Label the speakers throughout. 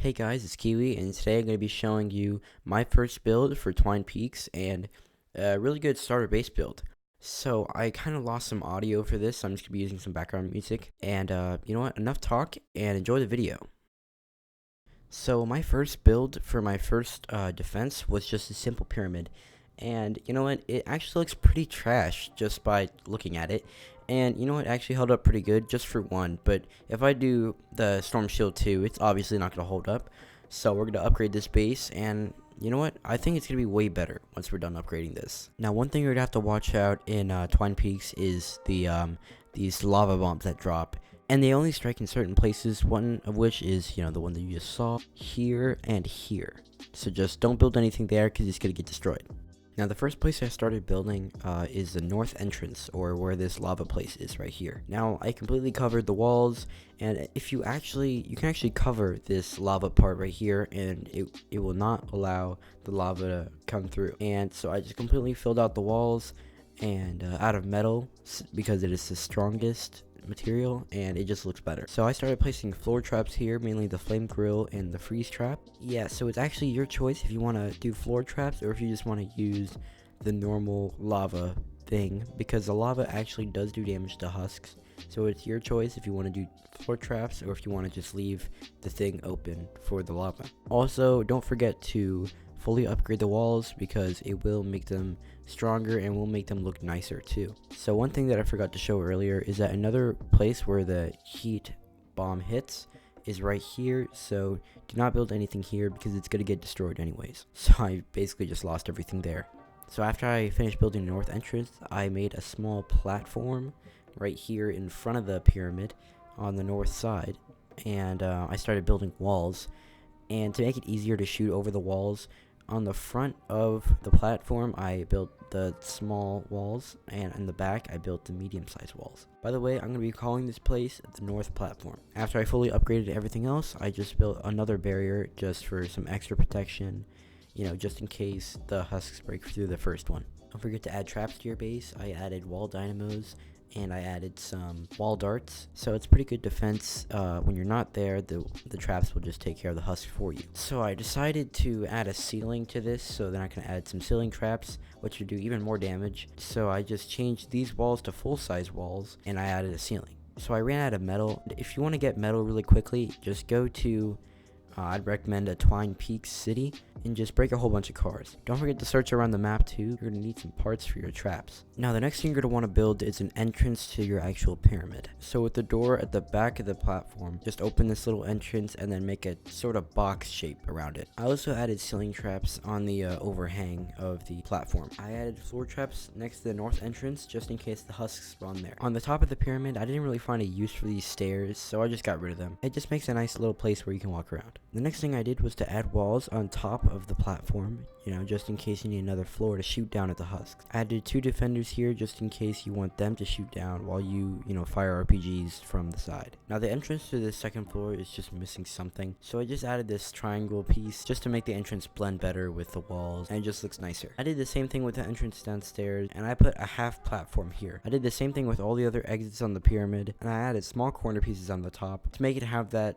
Speaker 1: Hey guys, it's Kiwii, and today I'm going to be showing you my first build for Twine Peaks and a really good starter base build. So I kind of lost some audio for this, so I'm just going to be using some background music. And you know what, enough talk and enjoy the video. So my first build for my first defense was just a simple pyramid. And you know what, it actually looks pretty trash just by looking at it. And you know what, actually held up pretty good just for one. But if I do the Storm Shield 2, it's obviously not going to hold up. So we're going to upgrade this base, and you know what, I think it's going to be way better once we're done upgrading this. Now, one thing you're going to have to watch out in Twine Peaks is these lava bombs that drop. And they only strike in certain places, one of which is, the one that you just saw here and here. So just don't build anything there because it's going to get destroyed. Now, the first place I started building is the north entrance, or where this lava place is right here. Now, I completely covered the walls, and if you can actually cover this lava part right here, and it will not allow the lava to come through. And so I just completely filled out the walls and out of metal because it is the strongest material and it just looks better. So I started placing floor traps here, mainly the flame grill and the freeze trap. Yeah, so it's actually your choice if you want to do floor traps or if you just want to use the normal lava thing, because the lava actually does do damage to husks. So it's your choice if you want to do floor traps or if you want to just leave the thing open for the lava. Also, don't forget to fully upgrade the walls because it will make them stronger and will make them look nicer too. So one thing that I forgot to show earlier is that another place where the heat bomb hits is right here, so do not build anything here because it's going to get destroyed anyways. So I basically just lost everything there. So after I finished building the north entrance, I made a small platform right here in front of the pyramid on the north side, and I started building walls. And to make it easier to shoot over the walls, on the front of the platform, I built the small walls, and in the back, I built the medium-sized walls. By the way, I'm going to be calling this place the North Platform. After I fully upgraded everything else, I just built another barrier just for some extra protection, just in case the husks break through the first one. Don't forget to add traps to your base. I added wall dynamos, and I added some wall darts, so it's pretty good defense. When you're not there, the traps will just take care of the husk for you. So I decided to add a ceiling to this, so then I can add some ceiling traps, which would do even more damage. So I just changed these walls to full-size walls, and I added a ceiling. So I ran out of metal. If you want to get metal really quickly, just go to I'd recommend a Twine Peaks city and just break a whole bunch of cars. Don't forget to search around the map too. You're going to need some parts for your traps. Now the next thing you're going to want to build is an entrance to your actual pyramid. So with the door at the back of the platform, just open this little entrance and then make a sort of box shape around it. I also added ceiling traps on the overhang of the platform. I added floor traps next to the north entrance just in case the husks spawn there. On the top of the pyramid, I didn't really find a use for these stairs, so I just got rid of them. It just makes a nice little place where you can walk around. The next thing I did was to add walls on top of the platform, just in case you need another floor to shoot down at the husks. I added 2 defenders here just in case you want them to shoot down while you fire RPGs from the side. Now the entrance to the second floor is just missing something, so I just added this triangle piece just to make the entrance blend better with the walls, and it just looks nicer. I did the same thing with the entrance downstairs, and I put a half platform here. I did the same thing with all the other exits on the pyramid, and I added small corner pieces on the top to make it have that,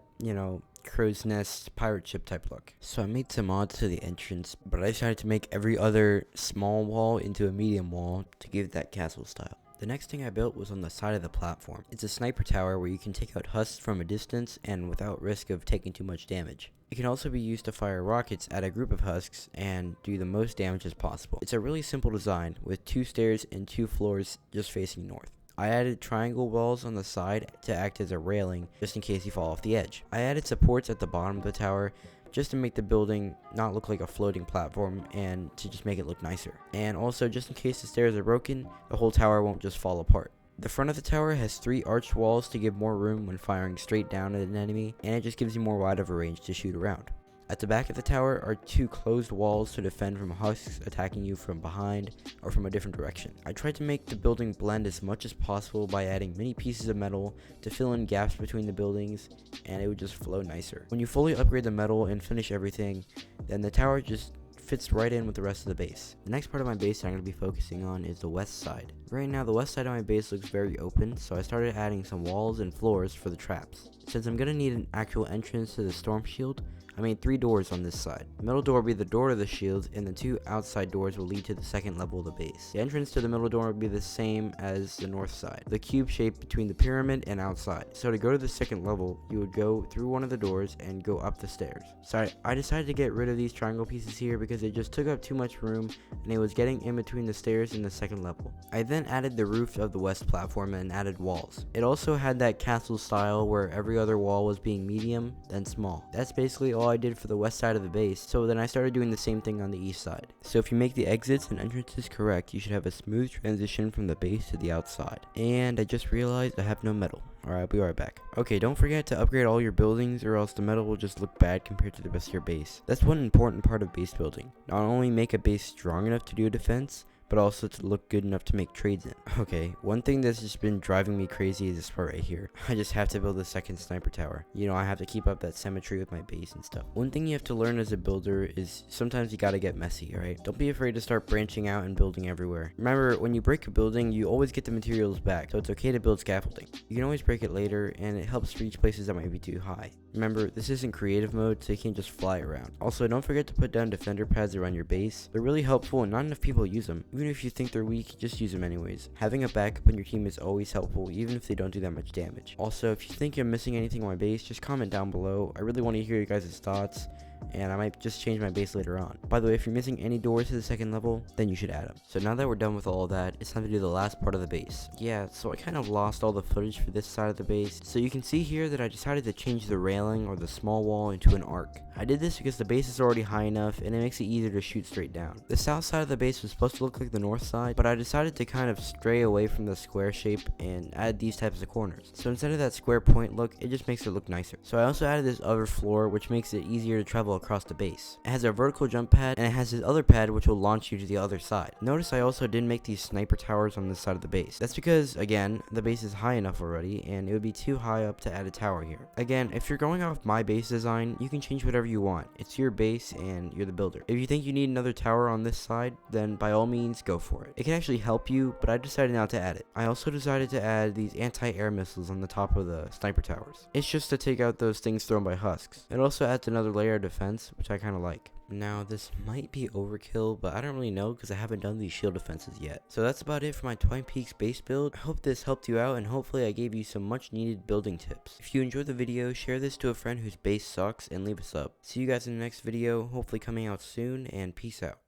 Speaker 1: crow's nest pirate ship type look. So I made some mods to the entrance, but I decided to make every other small wall into a medium wall to give it that castle style. The next thing I built was on the side of the platform. It's a sniper tower where you can take out husks from a distance and without risk of taking too much damage. It can also be used to fire rockets at a group of husks and do the most damage as possible. It's a really simple design with 2 stairs and 2 floors just facing north. I added triangle walls on the side to act as a railing just in case you fall off the edge. I added supports at the bottom of the tower just to make the building not look like a floating platform and to just make it look nicer. And also just in case the stairs are broken, the whole tower won't just fall apart. The front of the tower has 3 arched walls to give more room when firing straight down at an enemy, and it just gives you more wide of a range to shoot around. At the back of the tower are 2 closed walls to defend from husks attacking you from behind or from a different direction. I tried to make the building blend as much as possible by adding many pieces of metal to fill in gaps between the buildings, and it would just flow nicer. When you fully upgrade the metal and finish everything, then the tower just fits right in with the rest of the base. The next part of my base that I'm going to be focusing on is the west side. Right now the west side of my base looks very open, so I started adding some walls and floors for the traps. Since I'm going to need an actual entrance to the storm shield, I made 3 doors on this side. The middle door will be the door to the shield, and the 2 outside doors will lead to the second level of the base. The entrance to the middle door will be the same as the north side, the cube shape between the pyramid and outside. So to go to the second level, you would go through one of the doors and go up the stairs. So I decided to get rid of these triangle pieces here because they just took up too much room and it was getting in between the stairs and the second level. I then added the roof of the west platform and added walls. It also had that castle style where every other wall was being medium, then small. That's basically all I did for the west side of the base, so then I started doing the same thing on the east side. So if you make the exits and entrances correct, you should have a smooth transition from the base to the outside. And I just realized I have no metal. Alright, I'll be right back. Okay, don't forget to upgrade all your buildings or else the metal will just look bad compared to the rest of your base. That's one important part of base building. Not only make a base strong enough to do a defense, but also to look good enough to make trades in. Okay, one thing that's just been driving me crazy is this part right here. I just have to build a second sniper tower. You know, I have to keep up that symmetry with my base and stuff. One thing you have to learn as a builder is sometimes you gotta get messy, alright? Don't be afraid to start branching out and building everywhere. Remember, when you break a building, you always get the materials back, so it's okay to build scaffolding. You can always break it later, and it helps reach places that might be too high. Remember, this isn't creative mode, so you can't just fly around. Also, don't forget to put down defender pads around your base. They're really helpful and not enough people use them. Even if you think they're weak, just use them anyways. Having a backup on your team is always helpful, even if they don't do that much damage. Also, if you think I'm missing anything on my base, just comment down below. I really want to hear you guys' thoughts, and I might just change my base later on. By the way, if you're missing any doors to the second level, then you should add them. So now that we're done with all of that, it's time to do the last part of the base. Yeah, so I kind of lost all the footage for this side of the base. So you can see here that I decided to change the railing or the small wall into an arc. I did this because the base is already high enough and it makes it easier to shoot straight down. The south side of the base was supposed to look like the north side, but I decided to kind of stray away from the square shape and add these types of corners. So instead of that square point look, it just makes it look nicer. So I also added this other floor, which makes it easier to travel across the base. It has a vertical jump pad, and it has this other pad which will launch you to the other side. Notice I also didn't make these sniper towers on this side of the base. That's because, again, the base is high enough already, and it would be too high up to add a tower here. Again, if you're going off my base design, you can change whatever you want. It's your base, and you're the builder. If you think you need another tower on this side, then by all means, go for it. It can actually help you, but I decided not to add it. I also decided to add these anti-air missiles on the top of the sniper towers. It's just to take out those things thrown by husks. It also adds another layer of defense, which I kind of like. Now, this might be overkill, but I don't really know because I haven't done these shield defenses yet. So that's about it for my Twine Peaks base build. I hope this helped you out, and hopefully I gave you some much needed building tips. If you enjoyed the video, share this to a friend whose base sucks and leave a sub. See you guys in the next video, hopefully coming out soon, and peace out.